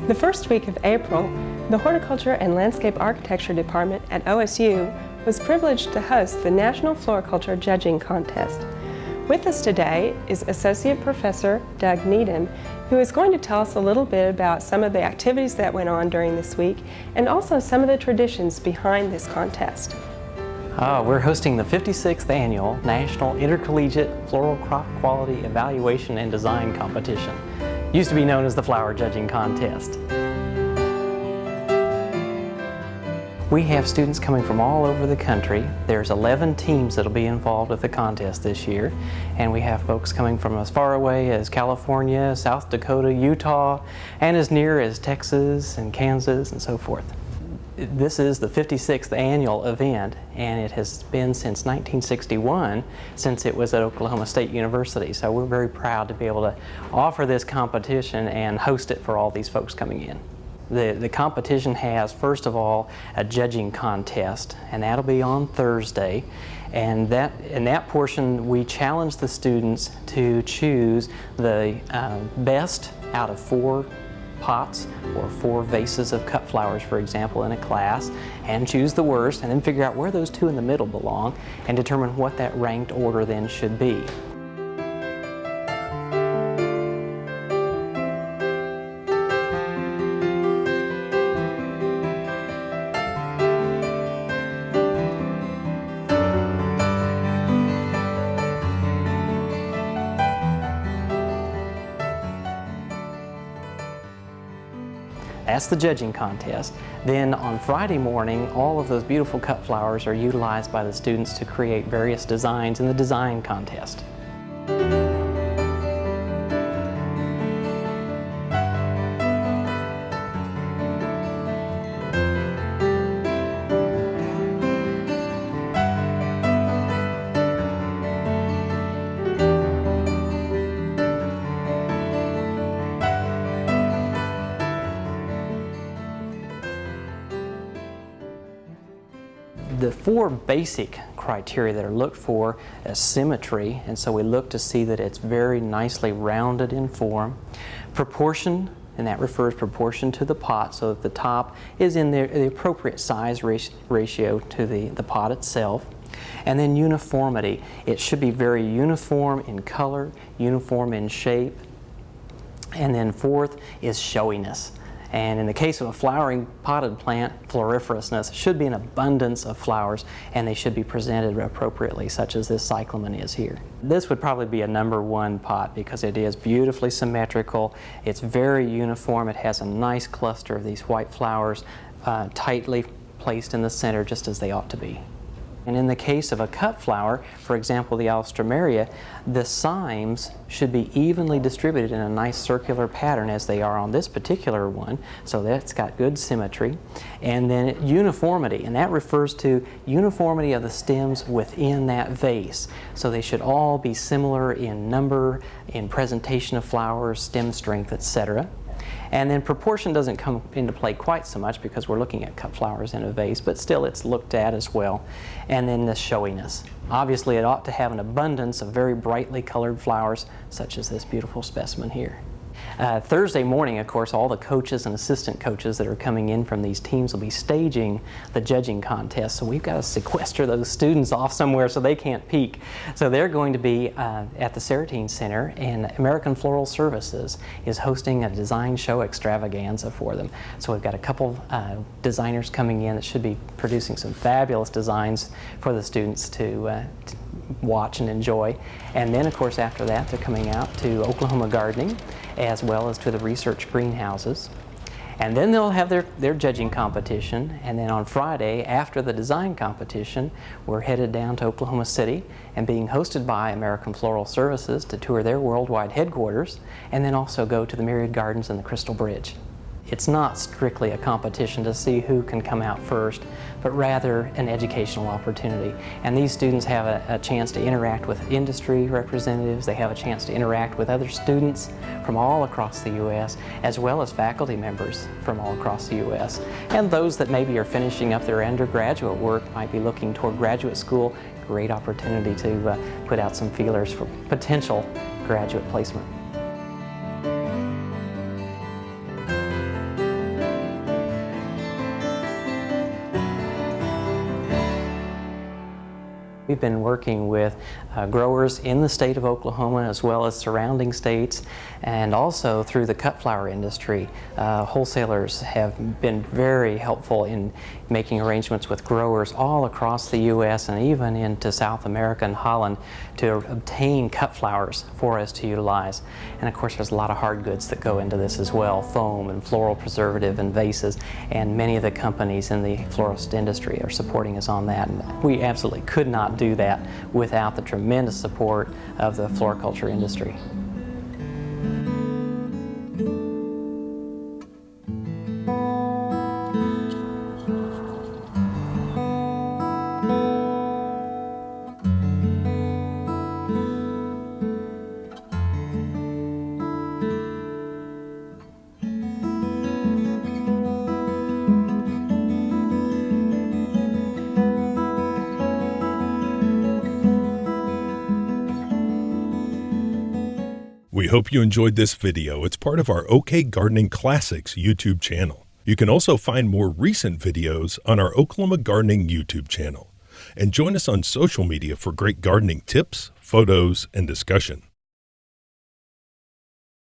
The first week of April, the Horticulture and Landscape Architecture Department at OSU was privileged to host the National Floriculture Judging Contest. With us today is Associate Professor Doug Needham, who is going to tell us a little bit about some of the activities that went on during this week and also some of the traditions behind this contest. We're hosting the 56th Annual National Intercollegiate Floral Crop Quality Evaluation and Design Competition. Used to be known as the Flower Judging Contest. We have students coming from all over the country. There's 11 teams that'll be involved with the contest this year, and we have folks coming from as far away as California, South Dakota, Utah, and as near as Texas and Kansas and so forth. This is the 56th annual event, and it has been since 1961, since it was at Oklahoma State University. So we're very proud to be able to offer this competition and host it for all these folks coming in. The competition has, first of all, a judging contest, and that'll be on Thursday. And in that portion, we challenge the students to choose the best out of 4 pots or 4 vases of cut flowers, for example, in a class, and choose the worst, and then figure out where those 2 in the middle belong and determine what that ranked order then should be. That's the judging contest. Then on Friday morning, all of those beautiful cut flowers are utilized by the students to create various designs in the design contest. The 4 basic criteria that are looked for is symmetry, and so we look to see that it's very nicely rounded in form. Proportion, and that refers proportion to the pot, so that the top is in the appropriate size ratio to the pot itself. And then uniformity. It should be very uniform in color, uniform in shape. And then 4th is showiness. And in the case of a flowering potted plant, floriferousness should be an abundance of flowers, and they should be presented appropriately, such as this cyclamen is here. This would probably be a #1 pot because it is beautifully symmetrical, it's very uniform, it has a nice cluster of these white flowers tightly placed in the center just as they ought to be. And in the case of a cut flower, for example the alstroemeria, the cymes should be evenly distributed in a nice circular pattern as they are on this particular one, so that's got good symmetry. And then uniformity, and that refers to uniformity of the stems within that vase. So they should all be similar in number, in presentation of flowers, stem strength, etc. And then proportion doesn't come into play quite so much because we're looking at cut flowers in a vase, but still it's looked at as well. And then the showiness. Obviously it ought to have an abundance of very brightly colored flowers, such as this beautiful specimen here. Thursday morning, of course, all the coaches and assistant coaches that are coming in from these teams will be staging the judging contest. So we've got to sequester those students off somewhere so they can't peek. So they're going to be at the Saratine Center, and American Floral Services is hosting a design show extravaganza for them. So we've got a couple designers coming in that should be producing some fabulous designs for the students to watch and enjoy. And then, of course, after that, they're coming out to Oklahoma Gardening, as well as to the research greenhouses. And then they'll have their judging competition, and then on Friday, after the design competition, we're headed down to Oklahoma City and being hosted by American Floral Services to tour their worldwide headquarters, and then also go to the Myriad Gardens and the Crystal Bridge. It's not strictly a competition to see who can come out first, but rather an educational opportunity. And these students have a chance to interact with industry representatives, they have a chance to interact with other students from all across the U.S., as well as faculty members from all across the U.S. And those that maybe are finishing up their undergraduate work might be looking toward graduate school. Great opportunity to put out some feelers for potential graduate placement. We've been working with growers in the state of Oklahoma as well as surrounding states, and also through the cut flower industry. Wholesalers have been very helpful in making arrangements with growers all across the U.S. and even into South America and Holland to obtain cut flowers for us to utilize. And of course there's a lot of hard goods that go into this as well, foam and floral preservative and vases, and many of the companies in the florist industry are supporting us on that. And we absolutely could not do that without the tremendous support of the floriculture industry. We hope you enjoyed this video. It's part of our OK Gardening Classics YouTube channel. You can also find more recent videos on our Oklahoma Gardening YouTube channel. And join us on social media for great gardening tips, photos, and discussion.